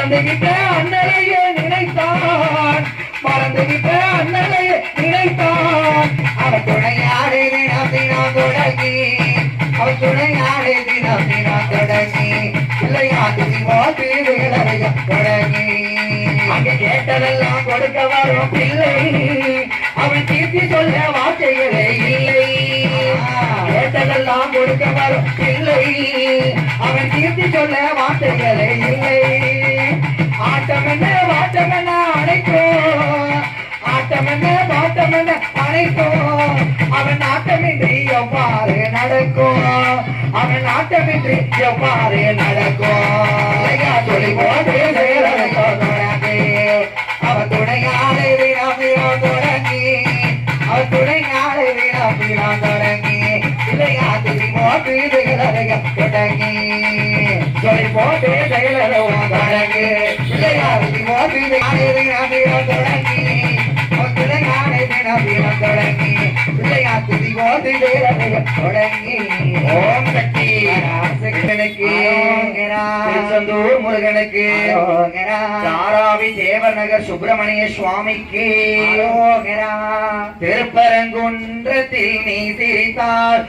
மறந்துகிட்ட அண்ணனையே நினைத்தான், மறந்துகிட்ட அண்ணனையே நினைத்தான். அவன் துணையாடை தினம் தினம் தொடங்கி, அவன் துணையாடை தினம் தினம் தொடங்கி, பிள்ளையாட்டு வேலையும் தொடங்கி. அங்க கேட்டதெல்லாம் கொடுக்க வரும் பிள்ளை, அவன் தீர்த்தி சொல்ல வார்த்தைகளே இல்லை. கேட்டதெல்லாம் கொடுக்க வரும் பிள்ளை, அவன் தீர்த்தி சொல்ல வார்த்தைகளே இல்லை. ஆட்டம் என்ன வாட்டம் என்ன அழைக்கும், ஆட்டம் என்ன பாட்டம் என்ன அழைக்கும். அவன் ஆட்டமின்றி எவ்வாறு நடக்கும், அவன் ஆட்டமின்றி எவ்வாறு நடக்கும். சொல்லி போது தொடங்கி, அவன் துணையாளை வீரம் தொடங்கி, அவன் துணையாளை வீரம் தொடங்கி, இல்லையாத்து போட்டு செயலகம் தொடங்கி, சொல்லி போட்டு செயலகம் தொடங்கி, இல்லையாத்து போட்டு வீரம் தொடங்கி, அவன் துணையாளை வீரம் தொடங்கி, இல்லையாத்து போட்டு செயலகம் தொடங்கி. ஓம் சக்தி சிவனுக்கு, திருச்செந்தூர் முருகனுக்கு, தாராவி தேவநகர் சுப்பிரமணிய சுவாமிக்கு, திருப்பரங்குன்றத்தில் நீ சிரித்தால்